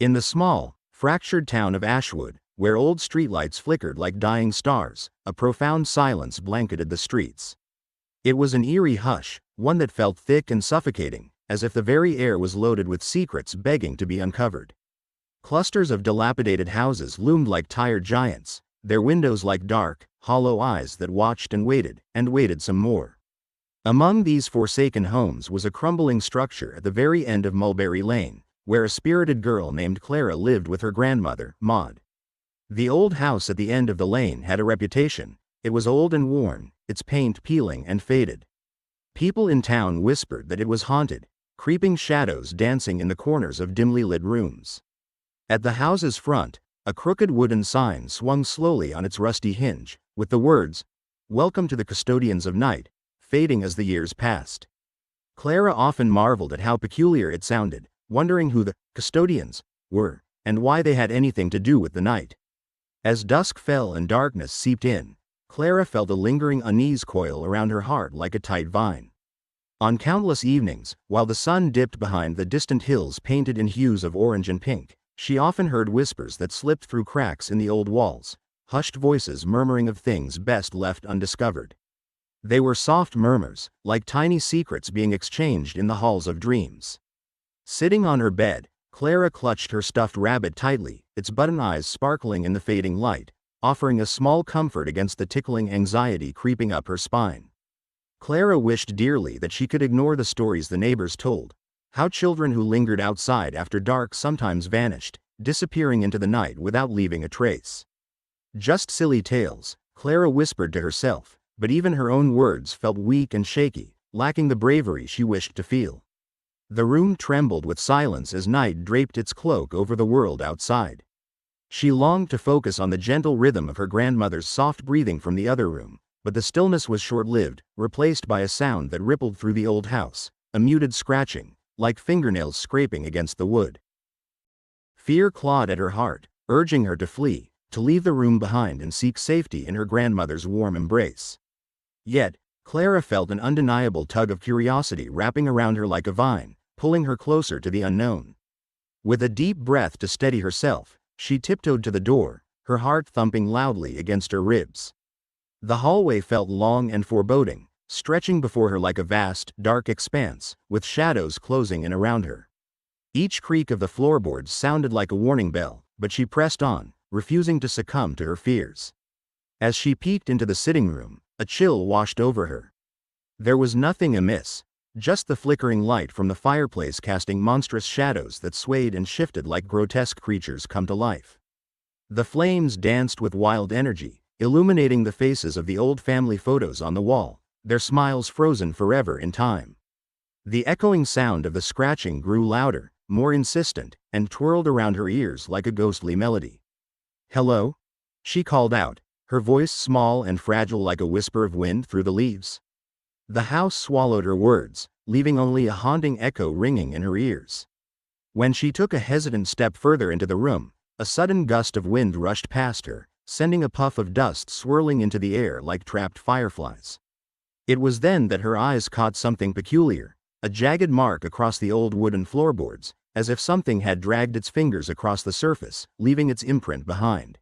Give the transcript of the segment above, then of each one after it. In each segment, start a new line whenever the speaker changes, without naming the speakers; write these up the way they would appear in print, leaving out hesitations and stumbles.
In the small, fractured town of Ashwood, where old streetlights flickered like dying stars, a profound silence blanketed the streets. It was an eerie hush, one that felt thick and suffocating, as if the very air was loaded with secrets begging to be uncovered. Clusters of dilapidated houses loomed like tired giants, their windows like dark, hollow eyes that watched and waited some more. Among these forsaken homes was a crumbling structure at the very end of Mulberry Lane, where a spirited girl named Clara lived with her grandmother, Maud. The old house at the end of the lane had a reputation. It was old and worn, its paint peeling and faded. People in town whispered that it was haunted, creeping shadows dancing in the corners of dimly lit rooms. At the house's front, a crooked wooden sign swung slowly on its rusty hinge, with the words, "Welcome to the Custodians of Night," fading as the years passed. Clara often marveled at how peculiar it sounded, wondering who the custodians were, and why they had anything to do with the night. As dusk fell and darkness seeped in, Clara felt a lingering unease coil around her heart like a tight vine. On countless evenings, while the sun dipped behind the distant hills painted in hues of orange and pink, she often heard whispers that slipped through cracks in the old walls, hushed voices murmuring of things best left undiscovered. They were soft murmurs, like tiny secrets being exchanged in the halls of dreams. Sitting on her bed, Clara clutched her stuffed rabbit tightly, its button eyes sparkling in the fading light, offering a small comfort against the tickling anxiety creeping up her spine. Clara wished dearly that she could ignore the stories the neighbors told, how children who lingered outside after dark sometimes vanished, disappearing into the night without leaving a trace. Just silly tales, Clara whispered to herself, but even her own words felt weak and shaky, lacking the bravery she wished to feel. The room trembled with silence as night draped its cloak over the world outside. She longed to focus on the gentle rhythm of her grandmother's soft breathing from the other room, but the stillness was short-lived, replaced by a sound that rippled through the old house, a muted scratching, like fingernails scraping against the wood. Fear clawed at her heart, urging her to flee, to leave the room behind and seek safety in her grandmother's warm embrace. Yet, Clara felt an undeniable tug of curiosity wrapping around her like a vine, pulling her closer to the unknown. With a deep breath to steady herself, she tiptoed to the door, her heart thumping loudly against her ribs. The hallway felt long and foreboding, stretching before her like a vast, dark expanse, with shadows closing in around her. Each creak of the floorboards sounded like a warning bell, but she pressed on, refusing to succumb to her fears. As she peeked into the sitting room, a chill washed over her. There was nothing amiss, just the flickering light from the fireplace casting monstrous shadows that swayed and shifted like grotesque creatures come to life. The flames danced with wild energy, illuminating the faces of the old family photos on the wall, their smiles frozen forever in time. The echoing sound of the scratching grew louder, more insistent, and twirled around her ears like a ghostly melody. "Hello?" she called out, her voice small and fragile like a whisper of wind through the leaves. The house swallowed her words, leaving only a haunting echo ringing in her ears. When she took a hesitant step further into the room, a sudden gust of wind rushed past her, sending a puff of dust swirling into the air like trapped fireflies. It was then that her eyes caught something peculiar, a jagged mark across the old wooden floorboards, as if something had dragged its fingers across the surface, leaving its imprint behind.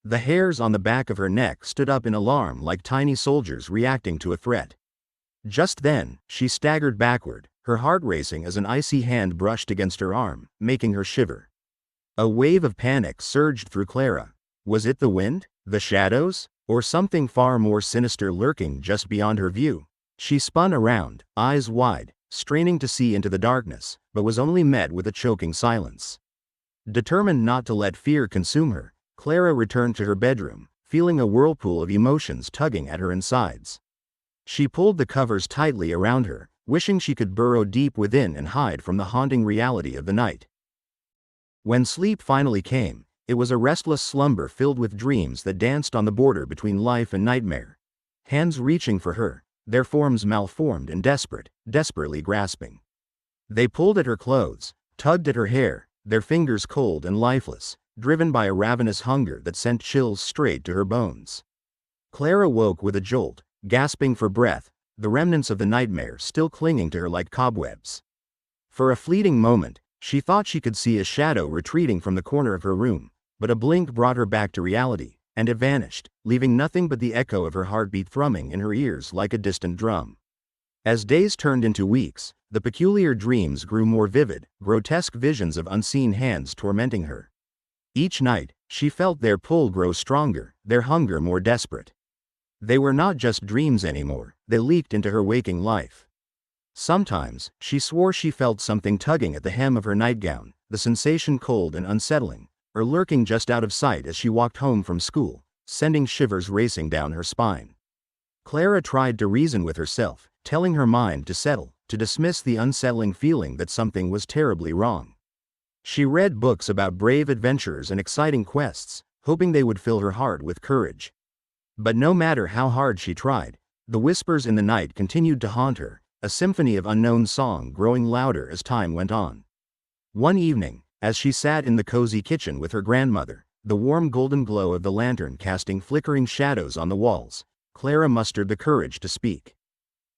The hairs on the back of her neck stood up in alarm like tiny soldiers reacting to a threat. Just then, she staggered backward, her heart racing as an icy hand brushed against her arm, making her shiver. A wave of panic surged through Clara. Was it the wind, the shadows, or something far more sinister lurking just beyond her view? She spun around, eyes wide, straining to see into the darkness, but was only met with a choking silence. Determined not to let fear consume her, Clara returned to her bedroom, feeling a whirlpool of emotions tugging at her insides. She pulled the covers tightly around her, wishing she could burrow deep within and hide from the haunting reality of the night. When sleep finally came, it was a restless slumber filled with dreams that danced on the border between life and nightmare. Hands reaching for her, their forms malformed and desperately grasping. They pulled at her clothes, tugged at her hair, their fingers cold and lifeless, driven by a ravenous hunger that sent chills straight to her bones. Clara woke with a jolt, gasping for breath, the remnants of the nightmare still clinging to her like cobwebs. For a fleeting moment, She thought she could see a shadow retreating from the corner of her room, but a blink brought her back to reality, and it vanished, leaving nothing but the echo of her heartbeat thrumming in her ears like a distant drum. As days turned into weeks, the peculiar dreams grew more vivid, grotesque visions of unseen hands tormenting her. Each night, she felt their pull grow stronger, their hunger more desperate. They were not just dreams anymore, they leaked into her waking life. Sometimes, she swore she felt something tugging at the hem of her nightgown, the sensation cold and unsettling, or lurking just out of sight as she walked home from school, sending shivers racing down her spine. Clara tried to reason with herself, telling her mind to settle, to dismiss the unsettling feeling that something was terribly wrong. She read books about brave adventurers and exciting quests, hoping they would fill her heart with courage. But no matter how hard she tried, the whispers in the night continued to haunt her, a symphony of unknown song growing louder as time went on. One evening, as she sat in the cozy kitchen with her grandmother, the warm golden glow of the lantern casting flickering shadows on the walls, Clara mustered the courage to speak.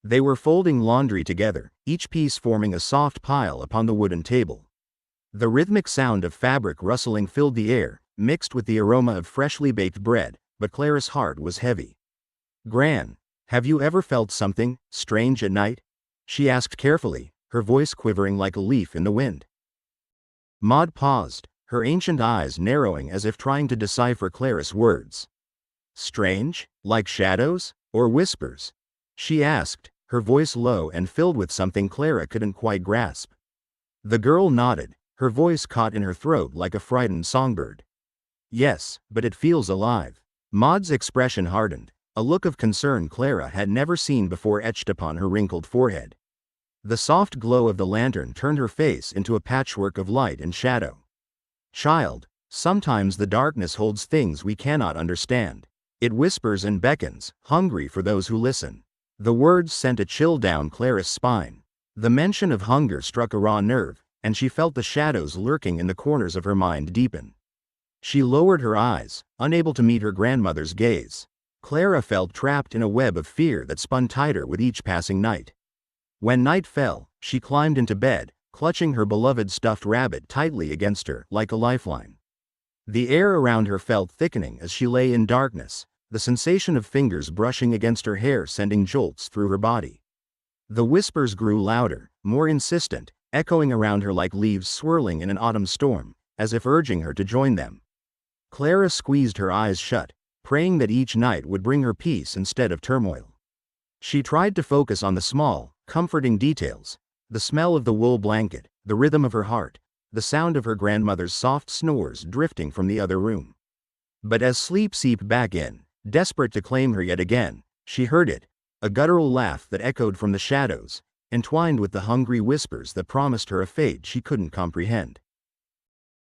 They were folding laundry together, each piece forming a soft pile upon the wooden table. The rhythmic sound of fabric rustling filled the air, mixed with the aroma of freshly baked bread, but Clara's heart was heavy. "Gran, have you ever felt something strange at night?" she asked carefully, her voice quivering like a leaf in the wind. Maud paused, her ancient eyes narrowing as if trying to decipher Clara's words. "Strange? Like shadows? Or whispers?" she asked, her voice low and filled with something Clara couldn't quite grasp. The girl nodded, her voice caught in her throat like a frightened songbird. "Yes, but it feels alive." Maud's expression hardened, a look of concern Clara had never seen before etched upon her wrinkled forehead. The soft glow of the lantern turned her face into a patchwork of light and shadow. "Child, sometimes the darkness holds things we cannot understand. It whispers and beckons, hungry for those who listen." The words sent a chill down Clara's spine. The mention of hunger struck a raw nerve, and she felt the shadows lurking in the corners of her mind deepen. She lowered her eyes, unable to meet her grandmother's gaze. Clara felt trapped in a web of fear that spun tighter with each passing night. When night fell, she climbed into bed, clutching her beloved stuffed rabbit tightly against her like a lifeline. The air around her felt thickening as she lay in darkness, the sensation of fingers brushing against her hair sending jolts through her body. The whispers grew louder, more insistent, echoing around her like leaves swirling in an autumn storm, as if urging her to join them. Clara squeezed her eyes shut, praying that each night would bring her peace instead of turmoil. She tried to focus on the small, comforting details, the smell of the wool blanket, the rhythm of her heart, the sound of her grandmother's soft snores drifting from the other room. But as sleep seeped back in, desperate to claim her yet again, she heard it, a guttural laugh that echoed from the shadows, entwined with the hungry whispers that promised her a fate she couldn't comprehend.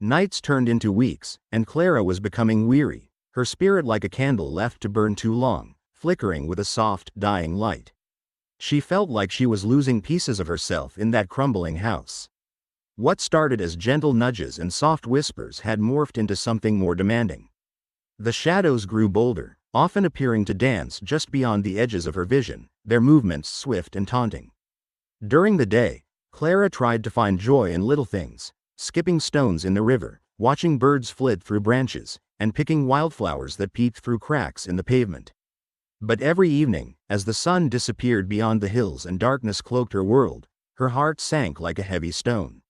Nights turned into weeks, and Clara was becoming weary, her spirit like a candle left to burn too long, flickering with a soft, dying light. She felt like she was losing pieces of herself in that crumbling house. What started as gentle nudges and soft whispers had morphed into something more demanding. The shadows grew bolder, often appearing to dance just beyond the edges of her vision, their movements swift and taunting. During the day, Clara tried to find joy in little things, skipping stones in the river, watching birds flit through branches, and picking wildflowers that peeked through cracks in the pavement. But every evening, as the sun disappeared beyond the hills and darkness cloaked her world, her heart sank like a heavy stone.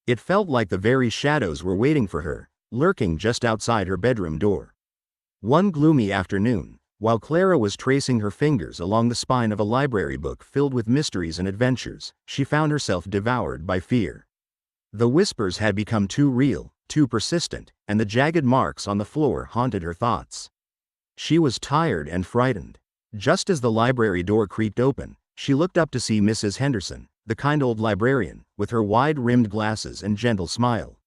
It felt like the very shadows were waiting for her, lurking just outside her bedroom door. One gloomy afternoon, while Clara was tracing her fingers along the spine of a library book filled with mysteries and adventures, she found herself devoured by fear. The whispers had become too real, too persistent, and the jagged marks on the floor haunted her thoughts. She was tired and frightened. Just as the library door creaked open, she looked up to see Mrs. Henderson, the kind old librarian, with her wide-rimmed glasses and gentle smile.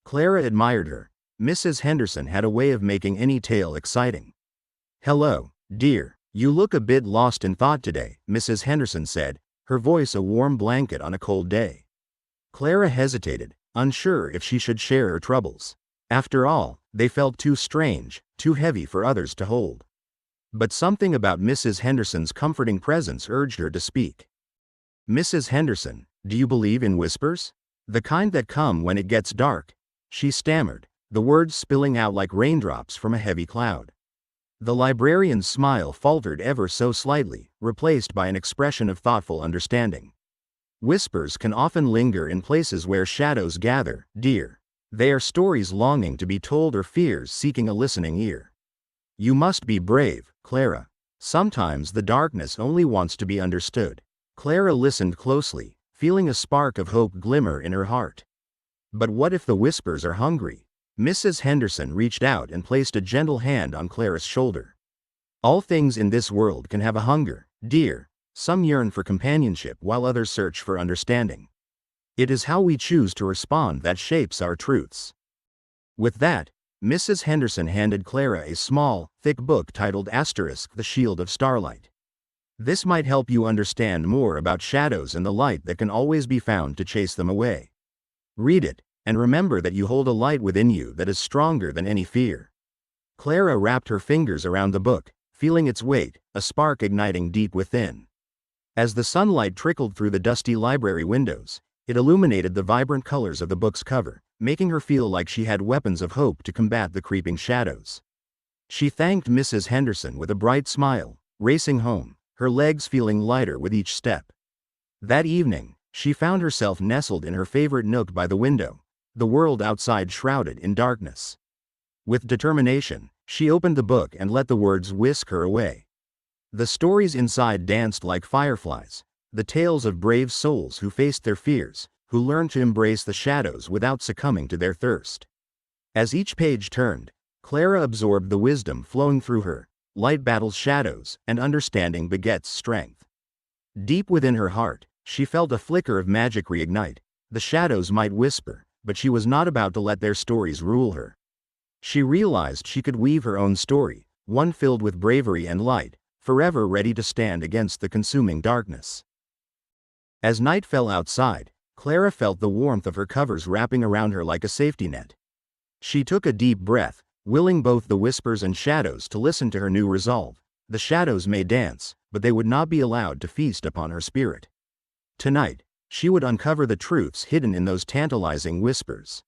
Clara admired her. Mrs. Henderson had a way of making any tale exciting. "Hello, dear, you look a bit lost in thought today," Mrs. Henderson said, her voice a warm blanket on a cold day. Clara hesitated, unsure if she should share her troubles. After all, they felt too strange, too heavy for others to hold. But something about Mrs. Henderson's comforting presence urged her to speak. "Mrs. Henderson, do you believe in whispers?" The kind that come when it gets dark, she stammered, the words spilling out like raindrops from a heavy cloud. The librarian's smile faltered ever so slightly, replaced by an expression of thoughtful understanding. Whispers can often linger in places where shadows gather, dear. They are stories longing to be told or fears seeking a listening ear. You must be brave, Clara. Sometimes the darkness only wants to be understood. Clara listened closely, feeling a spark of hope glimmer in her heart. But what if the whispers are hungry? Mrs. Henderson reached out and placed a gentle hand on Clara's shoulder. All things in this world can have a hunger, dear. Some yearn for companionship while others search for understanding. It is how we choose to respond that shapes our truths. With that, Mrs. Henderson handed Clara a small, thick book titled *The Shield of Starlight. This might help you understand more about shadows and the light that can always be found to chase them away. Read it, and remember that you hold a light within you that is stronger than any fear. Clara wrapped her fingers around the book, feeling its weight, a spark igniting deep within. As the sunlight trickled through the dusty library windows, it illuminated the vibrant colors of the book's cover, making her feel like she had weapons of hope to combat the creeping shadows. She thanked Mrs. Henderson with a bright smile, racing home, her legs feeling lighter with each step. That evening, she found herself nestled in her favorite nook by the window, the world outside shrouded in darkness. With determination, she opened the book and let the words whisk her away. The stories inside danced like fireflies, the tales of brave souls who faced their fears, who learned to embrace the shadows without succumbing to their thirst. As each page turned, Clara absorbed the wisdom flowing through her. Light battles shadows, and understanding begets strength. Deep within her heart, she felt a flicker of magic reignite. The shadows might whisper, but she was not about to let their stories rule her. She realized she could weave her own story, one filled with bravery and light, forever ready to stand against the consuming darkness. As night fell outside, Clara felt the warmth of her covers wrapping around her like a safety net. She took a deep breath, willing both the whispers and shadows to listen to her new resolve. The shadows may dance, but they would not be allowed to feast upon her spirit. Tonight, she would uncover the truths hidden in those tantalizing whispers.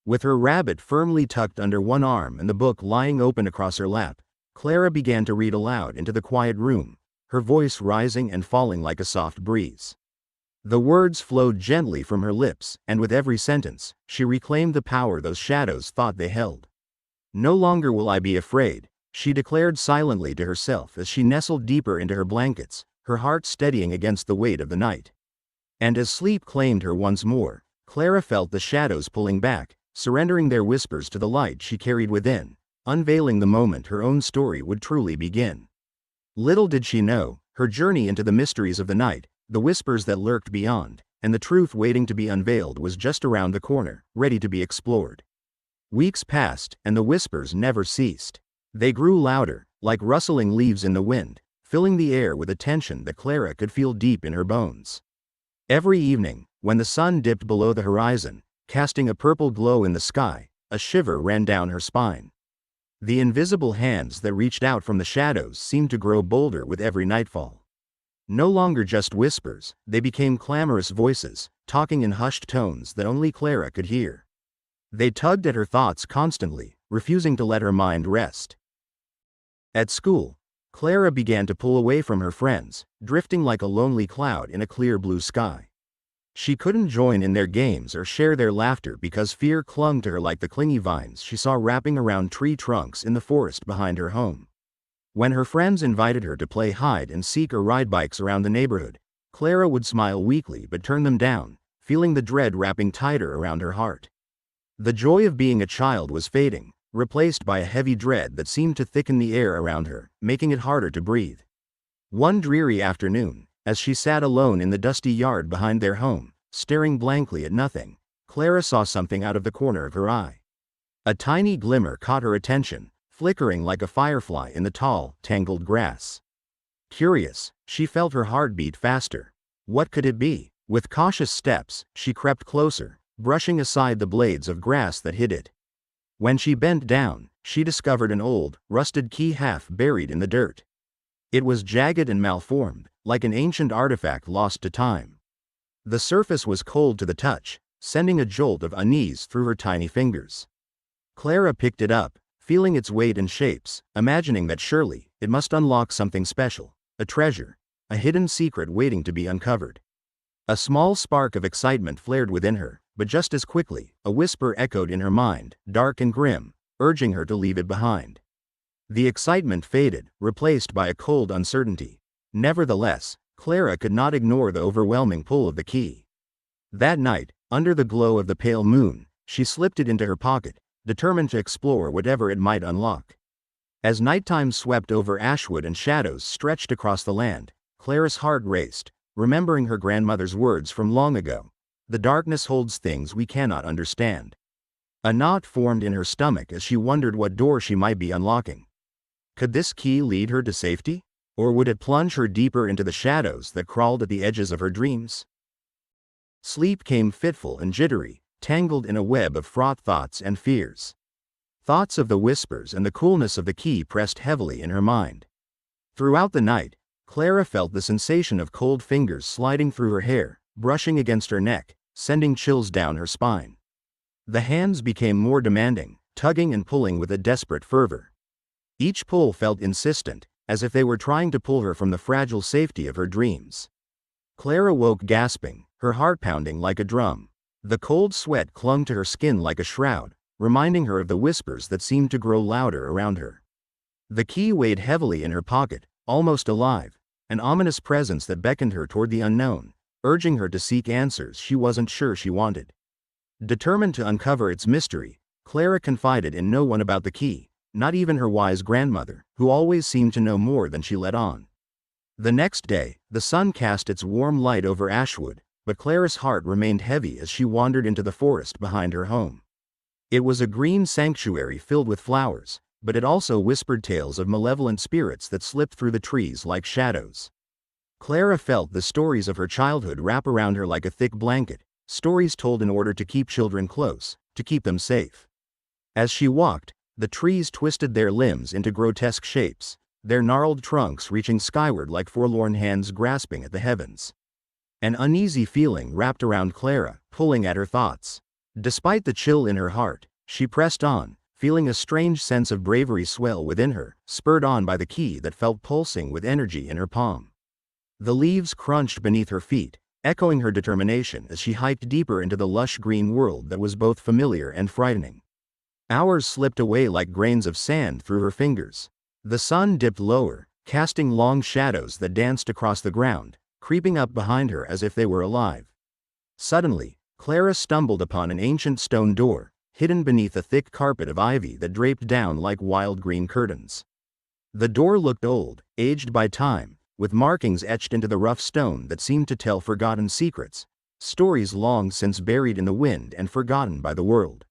With her rabbit firmly tucked under one arm and the book lying open across her lap, Clara began to read aloud into the quiet room, her voice rising and falling like a soft breeze. The words flowed gently from her lips, and with every sentence, she reclaimed the power those shadows thought they held. No longer will I be afraid, she declared silently to herself as she nestled deeper into her blankets, her heart steadying against the weight of the night. And as sleep claimed her once more, Clara felt the shadows pulling back, surrendering their whispers to the light she carried within, unveiling the moment her own story would truly begin. Little did she know, her journey into the mysteries of the night, the whispers that lurked beyond, and the truth waiting to be unveiled was just around the corner, ready to be explored. Weeks passed, and the whispers never ceased. They grew louder, like rustling leaves in the wind, filling the air with a tension that Clara could feel deep in her bones. Every evening, when the sun dipped below the horizon, casting a purple glow in the sky, a shiver ran down her spine. The invisible hands that reached out from the shadows seemed to grow bolder with every nightfall. No longer just whispers, they became clamorous voices, talking in hushed tones that only Clara could hear. They tugged at her thoughts constantly, refusing to let her mind rest. At school, Clara began to pull away from her friends, drifting like a lonely cloud in a clear blue sky. She couldn't join in their games or share their laughter because fear clung to her like the clingy vines she saw wrapping around tree trunks in the forest behind her home. When her friends invited her to play hide and seek or ride bikes around the neighborhood, Clara would smile weakly but turn them down, feeling the dread wrapping tighter around her heart. The joy of being a child was fading, replaced by a heavy dread that seemed to thicken the air around her, making it harder to breathe. One dreary afternoon, as she sat alone in the dusty yard behind their home, staring blankly at nothing, Clara saw something out of the corner of her eye. A tiny glimmer caught her attention, flickering like a firefly in the tall, tangled grass. Curious, she felt her heart beat faster. What could it be? With cautious steps, she crept closer, brushing aside the blades of grass that hid it. When she bent down, she discovered an old, rusted key half buried in the dirt. It was jagged and malformed, like an ancient artifact lost to time. The surface was cold to the touch, sending a jolt of unease through her tiny fingers. Clara picked it up, feeling its weight and shapes, imagining that surely it must unlock something special, a treasure, a hidden secret waiting to be uncovered. A small spark of excitement flared within her, but just as quickly, a whisper echoed in her mind, dark and grim, urging her to leave it behind. The excitement faded, replaced by a cold uncertainty. Nevertheless, Clara could not ignore the overwhelming pull of the key. That night, under the glow of the pale moon, she slipped it into her pocket, determined to explore whatever it might unlock. As nighttime swept over Ashwood and shadows stretched across the land, Clara's heart raced, remembering her grandmother's words from long ago. The darkness holds things we cannot understand. A knot formed in her stomach as she wondered what door she might be unlocking. Could this key lead her to safety? Or would it plunge her deeper into the shadows that crawled at the edges of her dreams? Sleep came fitful and jittery, tangled in a web of fraught thoughts and fears. Thoughts of the whispers and the coolness of the key pressed heavily in her mind. Throughout the night, Clara felt the sensation of cold fingers sliding through her hair, brushing against her neck, sending chills down her spine. The hands became more demanding, tugging and pulling with a desperate fervor. Each pull felt insistent, as if they were trying to pull her from the fragile safety of her dreams. Clara woke gasping, her heart pounding like a drum. The cold sweat clung to her skin like a shroud, reminding her of the whispers that seemed to grow louder around her. The key weighed heavily in her pocket, almost alive, an ominous presence that beckoned her toward the unknown, urging her to seek answers she wasn't sure she wanted. Determined to uncover its mystery, Clara confided in no one about the key, not even her wise grandmother, who always seemed to know more than she let on. The next day, the sun cast its warm light over Ashwood, but Clara's heart remained heavy as she wandered into the forest behind her home. It was a green sanctuary filled with flowers, but it also whispered tales of malevolent spirits that slipped through the trees like shadows. Clara felt the stories of her childhood wrap around her like a thick blanket, stories told in order to keep children close, to keep them safe. As she walked, the trees twisted their limbs into grotesque shapes, their gnarled trunks reaching skyward like forlorn hands grasping at the heavens. An uneasy feeling wrapped around Clara, pulling at her thoughts. Despite the chill in her heart, she pressed on, feeling a strange sense of bravery swell within her, spurred on by the key that felt pulsing with energy in her palm. The leaves crunched beneath her feet, echoing her determination as she hiked deeper into the lush green world that was both familiar and frightening. Hours slipped away like grains of sand through her fingers. The sun dipped lower, casting long shadows that danced across the ground, creeping up behind her as if they were alive. Suddenly, Clara stumbled upon an ancient stone door, hidden beneath a thick carpet of ivy that draped down like wild green curtains. The door looked old, aged by time, with markings etched into the rough stone that seemed to tell forgotten secrets, stories long since buried in the wind and forgotten by the world.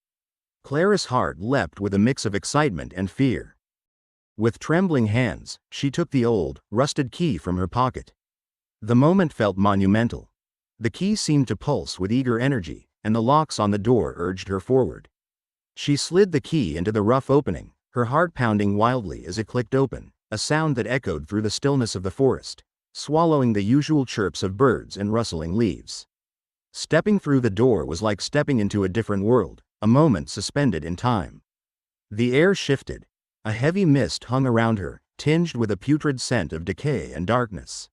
Clara's heart leapt with a mix of excitement and fear. With trembling hands, she took the old, rusted key from her pocket. The moment felt monumental. The key seemed to pulse with eager energy, and the locks on the door urged her forward. She slid the key into the rough opening, her heart pounding wildly as it clicked open, a sound that echoed through the stillness of the forest, swallowing the usual chirps of birds and rustling leaves. Stepping through the door was like stepping into a different world, a moment suspended in time. The air shifted. A heavy mist hung around her, tinged with a putrid scent of decay and darkness.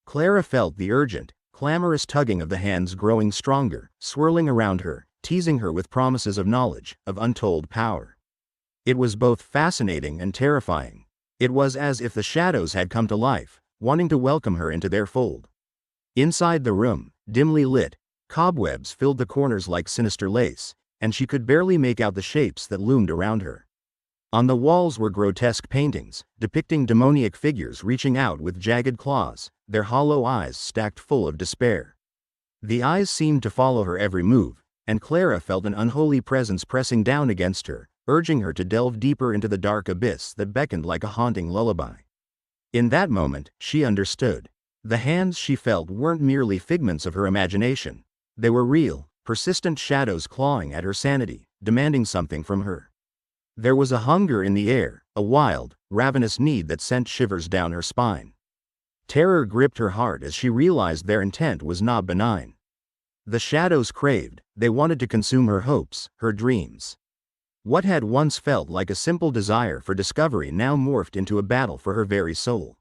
Clara felt the urgent, clamorous tugging of the hands growing stronger, swirling around her, teasing her with promises of knowledge, of untold power. It was both fascinating and terrifying. It was as if the shadows had come to life, wanting to welcome her into their fold. Inside the room, dimly lit, cobwebs filled the corners like sinister lace, and she could barely make out the shapes that loomed around her. On the walls were grotesque paintings, depicting demoniac figures reaching out with jagged claws, their hollow eyes stacked full of despair. The eyes seemed to follow her every move, and Clara felt an unholy presence pressing down against her, urging her to delve deeper into the dark abyss that beckoned like a haunting lullaby. In that moment, she understood. The hands she felt weren't merely figments of her imagination. They were real, persistent shadows clawing at her sanity, demanding something from her. There was a hunger in the air, a wild, ravenous need that sent shivers down her spine. Terror gripped her heart as she realized their intent was not benign. The shadows craved, They wanted to consume her hopes, her dreams. What had once felt like a simple desire for discovery now morphed into a battle for her very soul.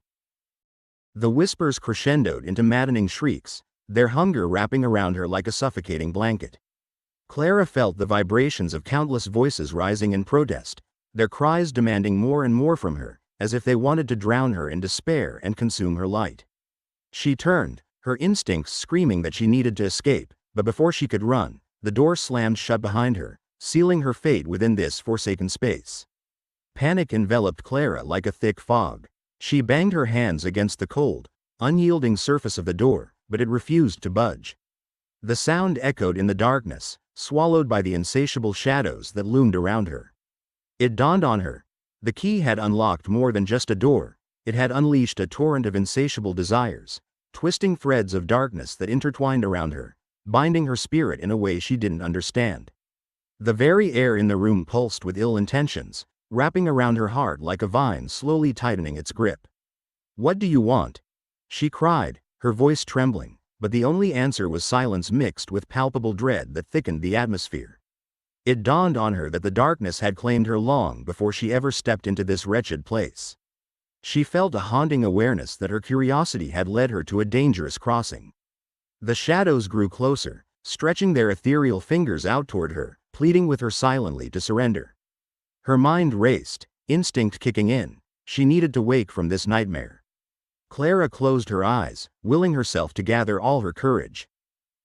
The whispers crescendoed into maddening shrieks, their hunger wrapping around her like a suffocating blanket. Clara felt the vibrations of countless voices rising in protest, their cries demanding more and more from her, as if they wanted to drown her in despair and consume her light. She turned, her instincts screaming that she needed to escape, but before she could run, the door slammed shut behind her, sealing her fate within this forsaken space. Panic enveloped Clara like a thick fog. She banged her hands against the cold, unyielding surface of the door, but it refused to budge. The sound echoed in the darkness, swallowed by the insatiable shadows that loomed around her. It dawned on her. The key had unlocked more than just a door, it had unleashed a torrent of insatiable desires, twisting threads of darkness that intertwined around her, binding her spirit in a way she didn't understand. The very air in the room pulsed with ill intentions, wrapping around her heart like a vine slowly tightening its grip. "What do you want?" she cried, her voice trembling, but the only answer was silence mixed with palpable dread that thickened the atmosphere. It dawned on her that the darkness had claimed her long before she ever stepped into this wretched place. She felt a haunting awareness that her curiosity had led her to a dangerous crossing. The shadows grew closer, stretching their ethereal fingers out toward her, pleading with her silently to surrender. Her mind raced, instinct kicking in. She needed to wake from this nightmare. Clara closed her eyes, willing herself to gather all her courage.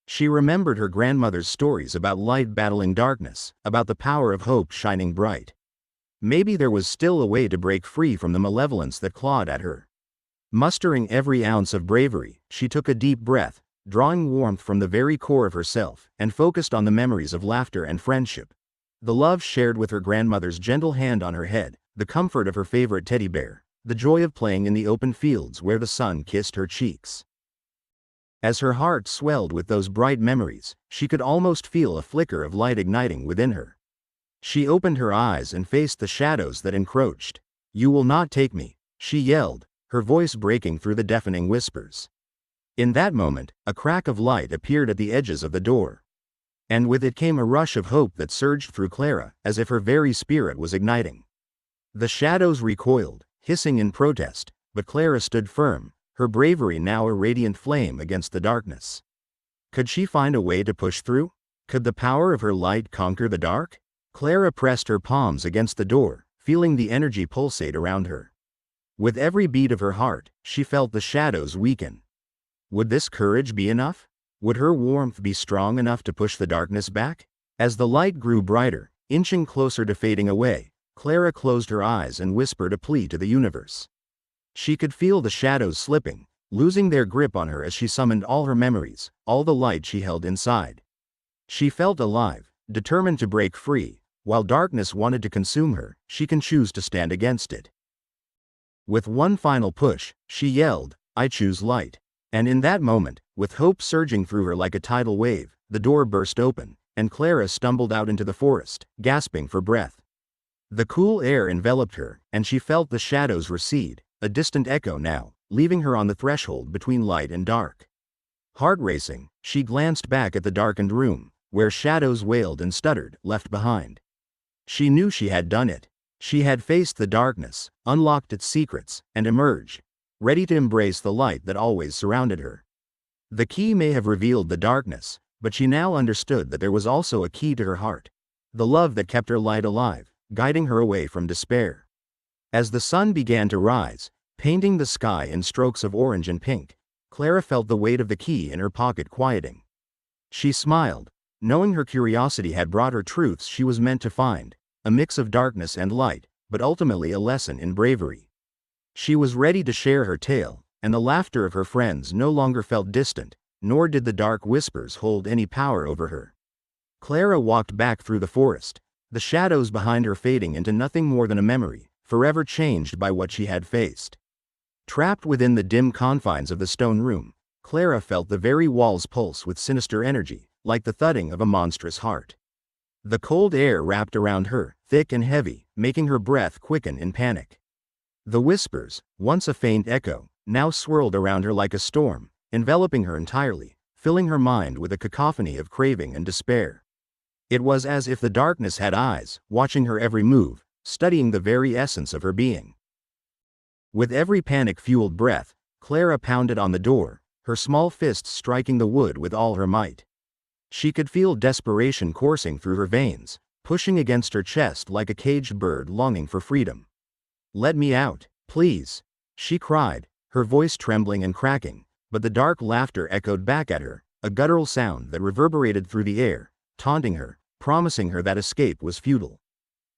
She remembered her grandmother's stories about light battling darkness, about the power of hope shining bright. Maybe there was still a way to break free from the malevolence that clawed at her. Mustering every ounce of bravery, she took a deep breath, drawing warmth from the very core of herself, and focused on the memories of laughter and friendship. The love shared with her grandmother's gentle hand on her head, the comfort of her favorite teddy bear, the joy of playing in the open fields where the sun kissed her cheeks. As her heart swelled with those bright memories, she could almost feel a flicker of light igniting within her. She opened her eyes and faced the shadows that encroached. "You will not take me," she yelled, her voice breaking through the deafening whispers. In that moment, a crack of light appeared at the edges of the door. And with it came a rush of hope that surged through Clara, as if her very spirit was igniting. The shadows recoiled, hissing in protest, but Clara stood firm, her bravery now a radiant flame against the darkness. Could she find a way to push through? Could the power of her light conquer the dark? Clara pressed her palms against the door, feeling the energy pulsate around her. With every beat of her heart, she felt the shadows weaken. Would this courage be enough? Would her warmth be strong enough to push the darkness back? As the light grew brighter, inching closer to fading away, Clara closed her eyes and whispered a plea to the universe. She could feel the shadows slipping, losing their grip on her as she summoned all her memories, all the light she held inside. She felt alive, determined to break free. While darkness wanted to consume her, she can choose to stand against it. With one final push, she yelled, "I choose light." And in that moment, with hope surging through her like a tidal wave, the door burst open, and Clara stumbled out into the forest, gasping for breath. The cool air enveloped her, and she felt the shadows recede, a distant echo now, leaving her on the threshold between light and dark. Heart racing, she glanced back at the darkened room, where shadows wailed and stuttered, left behind. She knew she had done it. She had faced the darkness, unlocked its secrets, and emerged, ready to embrace the light that always surrounded her. The key may have revealed the darkness, but she now understood that there was also a key to her heart, the love that kept her light alive, guiding her away from despair. As the sun began to rise, painting the sky in strokes of orange and pink, Clara felt the weight of the key in her pocket quieting. She smiled, knowing her curiosity had brought her truths she was meant to find, a mix of darkness and light, but ultimately a lesson in bravery. She was ready to share her tale, and the laughter of her friends no longer felt distant, nor did the dark whispers hold any power over her. Clara walked back through the forest, the shadows behind her fading into nothing more than a memory, forever changed by what she had faced. Trapped within the dim confines of the stone room, Clara felt the very walls pulse with sinister energy, like the thudding of a monstrous heart. The cold air wrapped around her, thick and heavy, making her breath quicken in panic. The whispers, once a faint echo, now swirled around her like a storm, enveloping her entirely, filling her mind with a cacophony of craving and despair. It was as if the darkness had eyes, watching her every move, studying the very essence of her being. With every panic-fueled breath, Clara pounded on the door, her small fists striking the wood with all her might. She could feel desperation coursing through her veins, pushing against her chest like a caged bird longing for freedom. "Let me out, please," she cried, her voice trembling and cracking, but the dark laughter echoed back at her, a guttural sound that reverberated through the air, taunting her, promising her that escape was futile.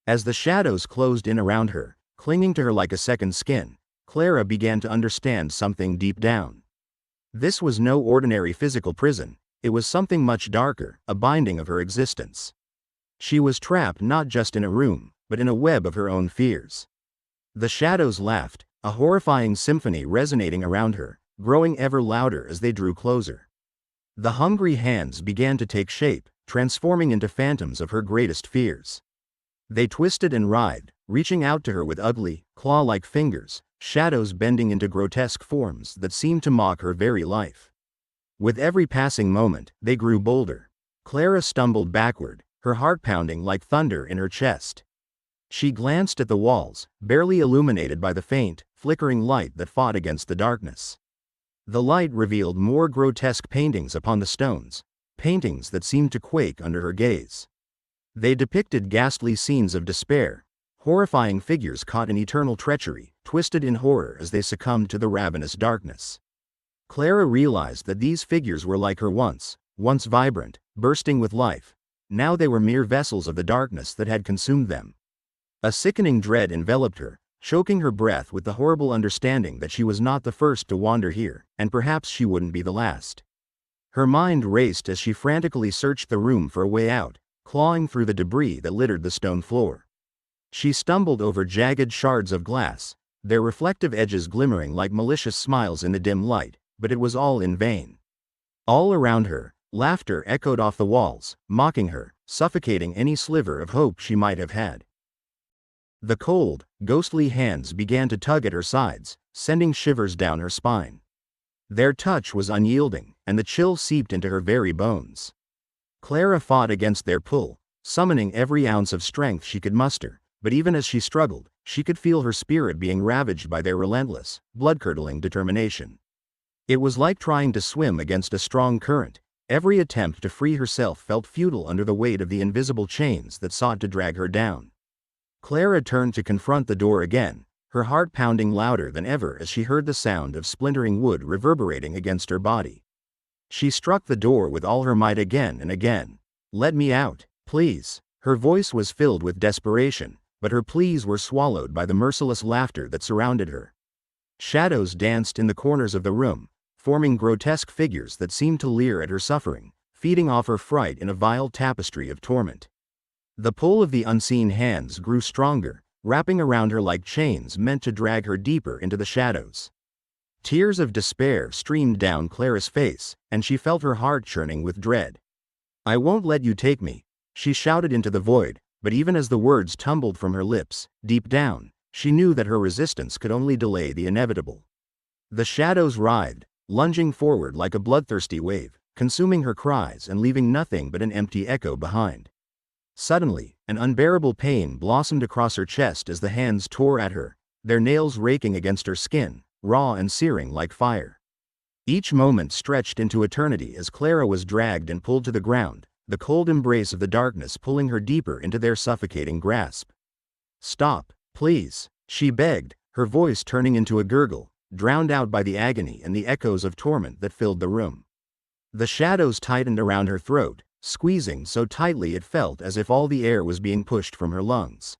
As the shadows closed in around her, clinging to her like a second skin, Clara began to understand something deep down. This was no ordinary physical prison, it was something much darker, a binding of her existence. She was trapped not just in a room, but in a web of her own fears. The shadows laughed, a horrifying symphony resonating around her, growing ever louder as they drew closer. The hungry hands began to take shape, transforming into phantoms of her greatest fears. They twisted and writhed, reaching out to her with ugly, claw-like fingers, shadows bending into grotesque forms that seemed to mock her very life. With every passing moment, they grew bolder. Clara stumbled backward, her heart pounding like thunder in her chest. She glanced at the walls, barely illuminated by the faint, flickering light that fought against the darkness. The light revealed more grotesque paintings upon the stones, paintings that seemed to quake under her gaze. They depicted ghastly scenes of despair, horrifying figures caught in eternal treachery, twisted in horror as they succumbed to the ravenous darkness. Clara realized that these figures were like her once vibrant, bursting with life. Now they were mere vessels of the darkness that had consumed them. A sickening dread enveloped her, choking her breath with the horrible understanding that she was not the first to wander here, and perhaps she wouldn't be the last. Her mind raced as she frantically searched the room for a way out, clawing through the debris that littered the stone floor. She stumbled over jagged shards of glass, their reflective edges glimmering like malicious smiles in the dim light, but it was all in vain. All around her, laughter echoed off the walls, mocking her, suffocating any sliver of hope she might have had. The cold, ghostly hands began to tug at her sides, sending shivers down her spine. Their touch was unyielding, and the chill seeped into her very bones. Clara fought against their pull, summoning every ounce of strength she could muster, but even as she struggled, she could feel her spirit being ravaged by their relentless, blood-curdling determination. It was like trying to swim against a strong current. Every attempt to free herself felt futile under the weight of the invisible chains that sought to drag her down. Clara turned to confront the door again, her heart pounding louder than ever as she heard the sound of splintering wood reverberating against her body. She struck the door with all her might again and again. "Let me out, please." Her voice was filled with desperation, but her pleas were swallowed by the merciless laughter that surrounded her. Shadows danced in the corners of the room, forming grotesque figures that seemed to leer at her suffering, feeding off her fright in a vile tapestry of torment. The pull of the unseen hands grew stronger, wrapping around her like chains meant to drag her deeper into the shadows. Tears of despair streamed down Clara's face, and she felt her heart churning with dread. "I won't let you take me," she shouted into the void, but even as the words tumbled from her lips, deep down, she knew that her resistance could only delay the inevitable. The shadows writhed, lunging forward like a bloodthirsty wave, consuming her cries and leaving nothing but an empty echo behind. Suddenly, an unbearable pain blossomed across her chest as the hands tore at her, their nails raking against her skin, raw and searing like fire. Each moment stretched into eternity as Clara was dragged and pulled to the ground, the cold embrace of the darkness pulling her deeper into their suffocating grasp. "Stop, please," she begged, her voice turning into a gurgle, drowned out by the agony and the echoes of torment that filled the room. The shadows tightened around her throat, squeezing so tightly it felt as if all the air was being pushed from her lungs.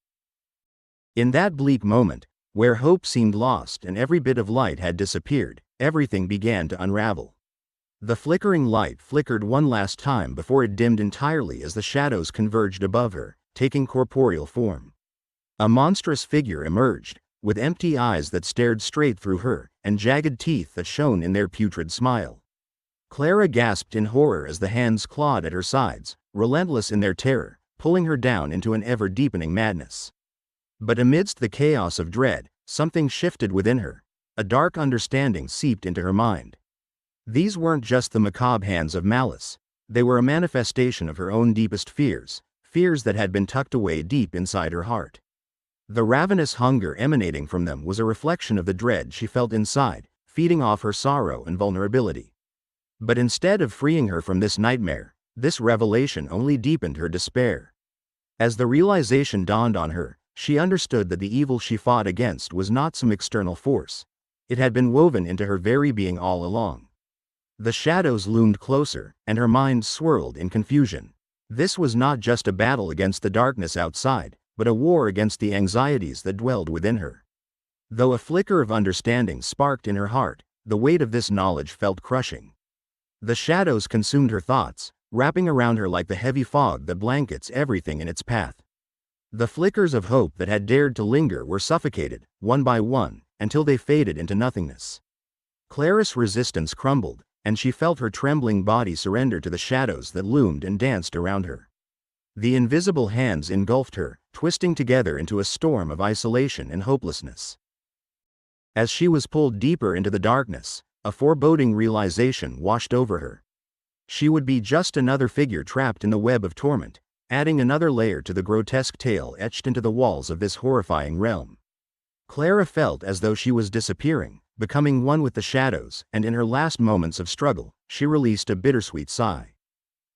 In that bleak moment, where hope seemed lost and every bit of light had disappeared, everything began to unravel. The flickering light flickered one last time before it dimmed entirely as the shadows converged above her, taking corporeal form. A monstrous figure emerged, with empty eyes that stared straight through her, and jagged teeth that shone in their putrid smile. Clara gasped in horror as the hands clawed at her sides, relentless in their terror, pulling her down into an ever-deepening madness. But amidst the chaos of dread, something shifted within her. A dark understanding seeped into her mind. These weren't just the macabre hands of malice. They were a manifestation of her own deepest fears, fears that had been tucked away deep inside her heart. The ravenous hunger emanating from them was a reflection of the dread she felt inside, feeding off her sorrow and vulnerability. But instead of freeing her from this nightmare, this revelation only deepened her despair. As the realization dawned on her, she understood that the evil she fought against was not some external force. It had been woven into her very being all along. The shadows loomed closer, and her mind swirled in confusion. This was not just a battle against the darkness outside, but a war against the anxieties that dwelled within her. Though a flicker of understanding sparked in her heart, the weight of this knowledge felt crushing. The shadows consumed her thoughts, wrapping around her like the heavy fog that blankets everything in its path. The flickers of hope that had dared to linger were suffocated, one by one, until they faded into nothingness. Clara's resistance crumbled, and she felt her trembling body surrender to the shadows that loomed and danced around her. The invisible hands engulfed her, twisting together into a storm of isolation and hopelessness. As she was pulled deeper into the darkness, a foreboding realization washed over her. She would be just another figure trapped in the web of torment, adding another layer to the grotesque tale etched into the walls of this horrifying realm. Clara felt as though she was disappearing, becoming one with the shadows, and in her last moments of struggle, she released a bittersweet sigh.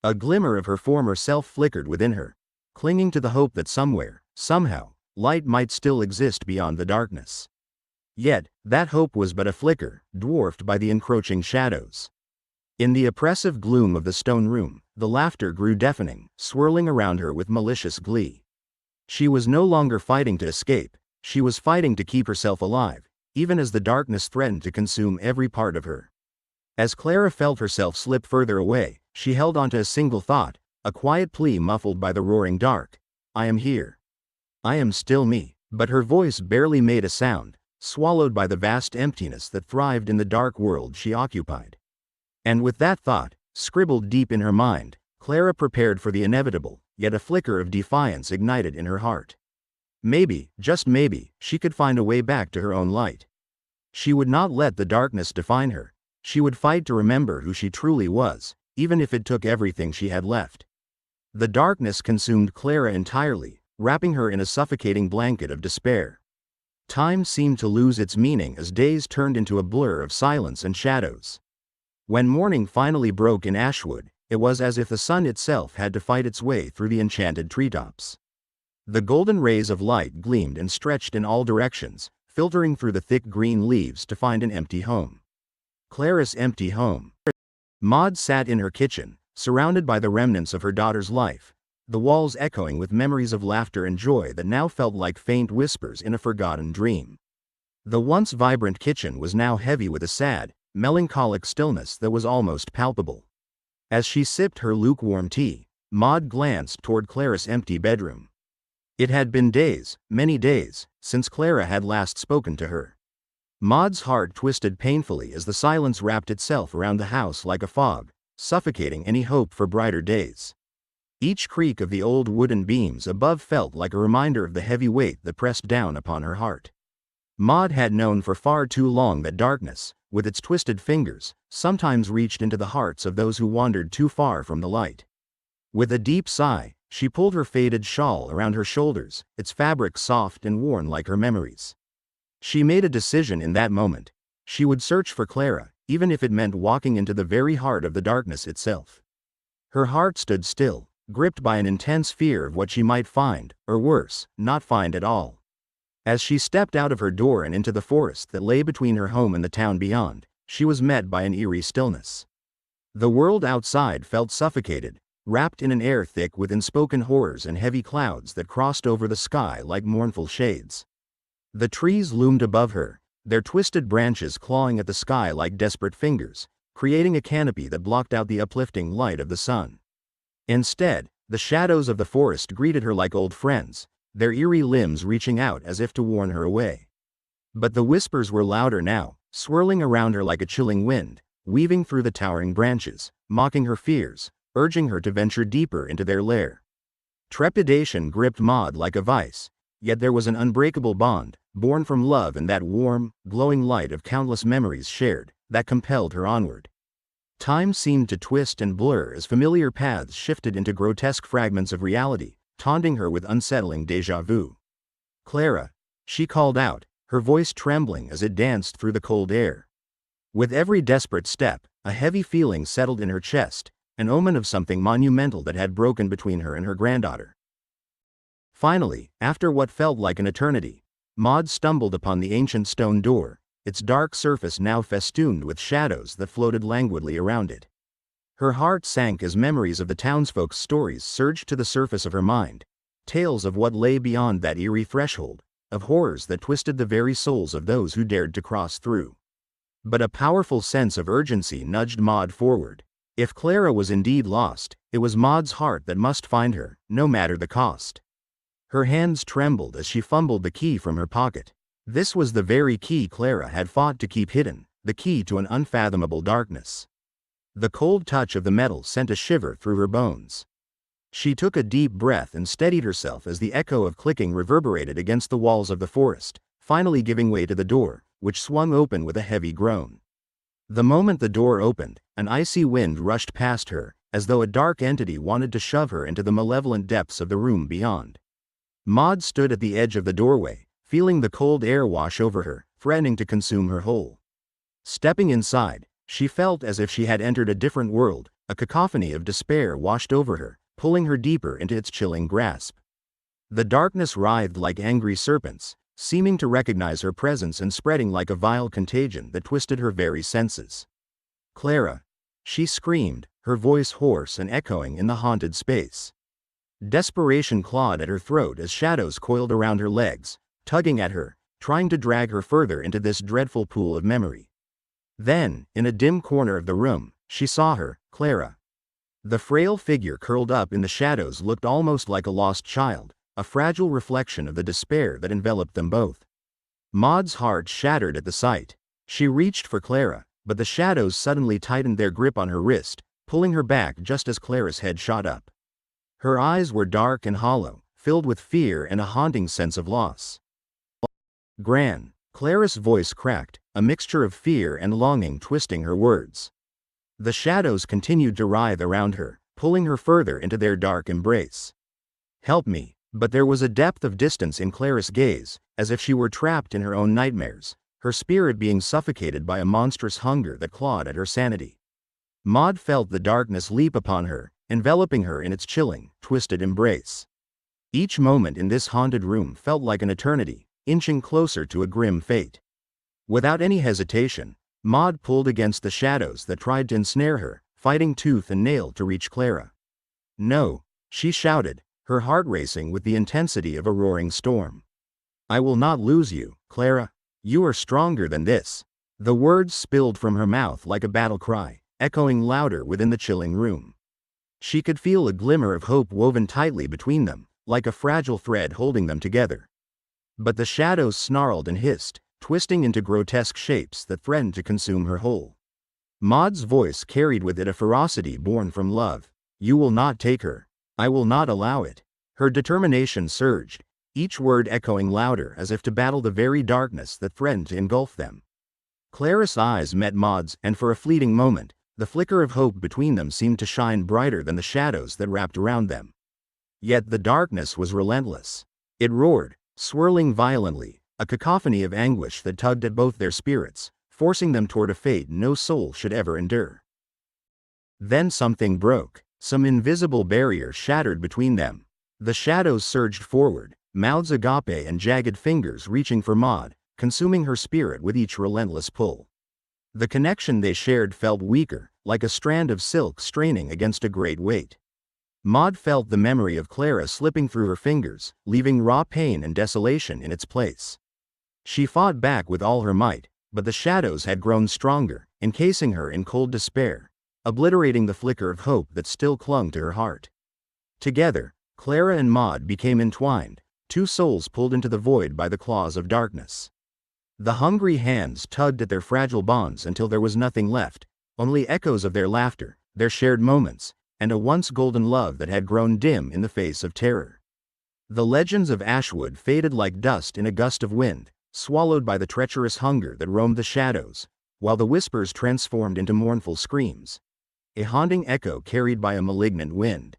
A glimmer of her former self flickered within her, clinging to the hope that somewhere, somehow, light might still exist beyond the darkness. Yet, that hope was but a flicker, dwarfed by the encroaching shadows. In the oppressive gloom of the stone room, the laughter grew deafening, swirling around her with malicious glee. She was no longer fighting to escape, she was fighting to keep herself alive, even as the darkness threatened to consume every part of her. As Clara felt herself slip further away, she held onto a single thought, a quiet plea muffled by the roaring dark. I am here. I am still me. But her voice barely made a sound, swallowed by the vast emptiness that thrived in the dark world she occupied. And with that thought, scribbled deep in her mind, Clara prepared for the inevitable, yet a flicker of defiance ignited in her heart. Maybe, just maybe, she could find a way back to her own light. She would not let the darkness define her. She would fight to remember who she truly was, even if it took everything she had left. The darkness consumed Clara entirely, wrapping her in a suffocating blanket of despair. Time seemed to lose its meaning as days turned into a blur of silence and shadows. When morning finally broke in Ashwood, it was as if the sun itself had to fight its way through the enchanted treetops. The golden rays of light gleamed and stretched in all directions, filtering through the thick green leaves to find an empty home. Clara's empty home. Maud sat in her kitchen, surrounded by the remnants of her daughter's life, the walls echoing with memories of laughter and joy that now felt like faint whispers in a forgotten dream. The once vibrant kitchen was now heavy with a sad, melancholic stillness that was almost palpable. As she sipped her lukewarm tea, Maud glanced toward Clara's empty bedroom. It had been days, many days, since Clara had last spoken to her. Maud's heart twisted painfully as the silence wrapped itself around the house like a fog, suffocating any hope for brighter days. Each creak of the old wooden beams above felt like a reminder of the heavy weight that pressed down upon her heart. Maud had known for far too long that darkness, with its twisted fingers, sometimes reached into the hearts of those who wandered too far from the light. With a deep sigh, she pulled her faded shawl around her shoulders, its fabric soft and worn like her memories. She made a decision in that moment. She would search for Clara, even if it meant walking into the very heart of the darkness itself. Her heart stood still, gripped by an intense fear of what she might find, or worse, not find at all. As she stepped out of her door and into the forest that lay between her home and the town beyond, she was met by an eerie stillness. The world outside felt suffocated, wrapped in an air thick with unspoken horrors and heavy clouds that crossed over the sky like mournful shades. The trees loomed above her, their twisted branches clawing at the sky like desperate fingers, creating a canopy that blocked out the uplifting light of the sun. Instead, the shadows of the forest greeted her like old friends, their eerie limbs reaching out as if to warn her away. But the whispers were louder now, swirling around her like a chilling wind, weaving through the towering branches, mocking her fears, urging her to venture deeper into their lair. Trepidation gripped Maud like a vice, yet there was an unbreakable bond, born from love and that warm, glowing light of countless memories shared, that compelled her onward. Time seemed to twist and blur as familiar paths shifted into grotesque fragments of reality, taunting her with unsettling déjà vu. "Clara," she called out, her voice trembling as it danced through the cold air. With every desperate step, a heavy feeling settled in her chest, an omen of something monumental that had broken between her and her granddaughter. Finally, after what felt like an eternity, Maud stumbled upon the ancient stone door, its dark surface now festooned with shadows that floated languidly around it. Her heart sank as memories of the townsfolk's stories surged to the surface of her mind, tales of what lay beyond that eerie threshold, of horrors that twisted the very souls of those who dared to cross through. But a powerful sense of urgency nudged Maud forward. If Clara was indeed lost, it was Maud's heart that must find her, no matter the cost. Her hands trembled as she fumbled the key from her pocket. This was the very key Clara had fought to keep hidden, the key to an unfathomable darkness. The cold touch of the metal sent a shiver through her bones. She took a deep breath and steadied herself as the echo of clicking reverberated against the walls of the forest, finally giving way to the door, which swung open with a heavy groan. The moment the door opened, an icy wind rushed past her, as though a dark entity wanted to shove her into the malevolent depths of the room beyond. Maud stood at the edge of the doorway, feeling the cold air wash over her, threatening to consume her whole. Stepping inside, she felt as if she had entered a different world. A cacophony of despair washed over her, pulling her deeper into its chilling grasp. The darkness writhed like angry serpents, seeming to recognize her presence and spreading like a vile contagion that twisted her very senses. "Clara!" she screamed, her voice hoarse and echoing in the haunted space. Desperation clawed at her throat as shadows coiled around her legs, tugging at her, trying to drag her further into this dreadful pool of memory. Then, in a dim corner of the room, she saw her, Clara. The frail figure curled up in the shadows looked almost like a lost child, a fragile reflection of the despair that enveloped them both. Maud's heart shattered at the sight. She reached for Clara, but the shadows suddenly tightened their grip on her wrist, pulling her back just as Clara's head shot up. Her eyes were dark and hollow, filled with fear and a haunting sense of loss. "Gran," Clara's voice cracked, a mixture of fear and longing twisting her words. The shadows continued to writhe around her, pulling her further into their dark embrace. "Help me," but there was a depth of distance in Clara's gaze, as if she were trapped in her own nightmares, her spirit being suffocated by a monstrous hunger that clawed at her sanity. Maud felt the darkness leap upon her, enveloping her in its chilling, twisted embrace. Each moment in this haunted room felt like an eternity, inching closer to a grim fate. Without any hesitation, Maud pulled against the shadows that tried to ensnare her, fighting tooth and nail to reach Clara. "No," she shouted, her heart racing with the intensity of a roaring storm. "I will not lose you, Clara. You are stronger than this." The words spilled from her mouth like a battle cry, echoing louder within the chilling room. She could feel a glimmer of hope woven tightly between them, like a fragile thread holding them together. But the shadows snarled and hissed, twisting into grotesque shapes that threatened to consume her whole. Maud's voice carried with it a ferocity born from love. "You will not take her. I will not allow it." Her determination surged, each word echoing louder as if to battle the very darkness that threatened to engulf them. Clara's eyes met Maud's, and for a fleeting moment, the flicker of hope between them seemed to shine brighter than the shadows that wrapped around them. Yet the darkness was relentless. It roared, swirling violently, a cacophony of anguish that tugged at both their spirits, forcing them toward a fate no soul should ever endure. Then something broke. Some invisible barrier shattered between them. The shadows surged forward, mouths agape and jagged fingers reaching for Maud, consuming her spirit with each relentless pull. The connection they shared felt weaker, like a strand of silk straining against a great weight. Maud felt the memory of Clara slipping through her fingers, leaving raw pain and desolation in its place. She fought back with all her might, but the shadows had grown stronger, encasing her in cold despair, obliterating the flicker of hope that still clung to her heart. Together, Clara and Maud became entwined, two souls pulled into the void by the claws of darkness. The hungry hands tugged at their fragile bonds until there was nothing left, only echoes of their laughter, their shared moments, and a once golden love that had grown dim in the face of terror. The legends of Ashwood faded like dust in a gust of wind, swallowed by the treacherous hunger that roamed the shadows, while the whispers transformed into mournful screams, a haunting echo carried by a malignant wind.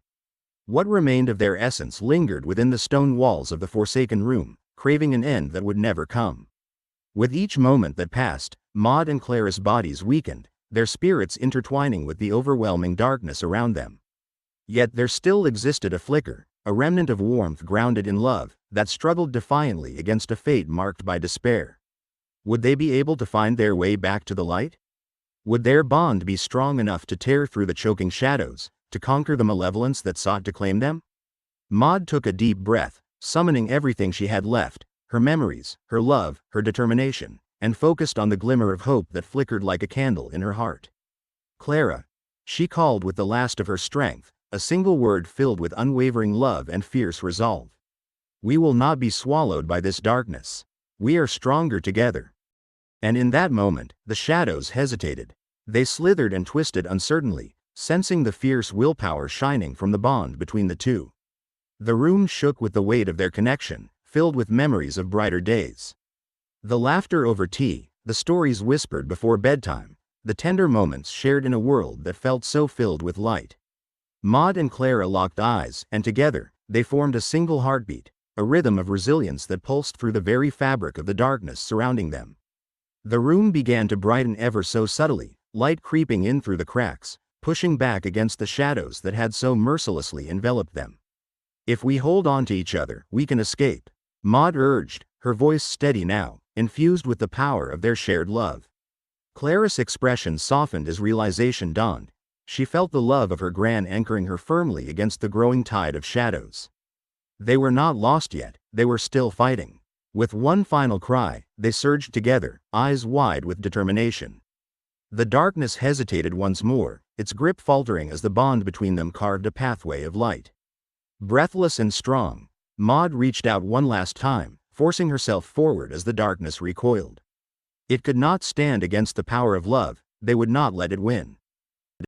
What remained of their essence lingered within the stone walls of the forsaken room, craving an end that would never come. With each moment that passed, Maud and Clara's bodies weakened, their spirits intertwining with the overwhelming darkness around them. Yet there still existed a flicker, a remnant of warmth grounded in love, that struggled defiantly against a fate marked by despair. Would they be able to find their way back to the light? Would their bond be strong enough to tear through the choking shadows, to conquer the malevolence that sought to claim them? Maud took a deep breath, summoning everything she had left, her memories, her love, her determination, and focused on the glimmer of hope that flickered like a candle in her heart. Clara, she called with the last of her strength, a single word filled with unwavering love and fierce resolve. We will not be swallowed by this darkness. We are stronger together. And in that moment, the shadows hesitated. They slithered and twisted uncertainly, sensing the fierce willpower shining from the bond between the two. The room shook with the weight of their connection, filled with memories of brighter days. The laughter over tea, the stories whispered before bedtime, the tender moments shared in a world that felt so filled with light. Maud and Clara locked eyes, and together, they formed a single heartbeat, a rhythm of resilience that pulsed through the very fabric of the darkness surrounding them. The room began to brighten ever so subtly, light creeping in through the cracks, pushing back against the shadows that had so mercilessly enveloped them. If we hold on to each other, we can escape, Maud urged, her voice steady now, infused with the power of their shared love. Clara's expression softened as realization dawned. She felt the love of her gran anchoring her firmly against the growing tide of shadows. They were not lost yet, they were still fighting. With one final cry, they surged together, eyes wide with determination. The darkness hesitated once more, its grip faltering as the bond between them carved a pathway of light. Breathless and strong, Maud reached out one last time, forcing herself forward as the darkness recoiled. It could not stand against the power of love, they would not let it win.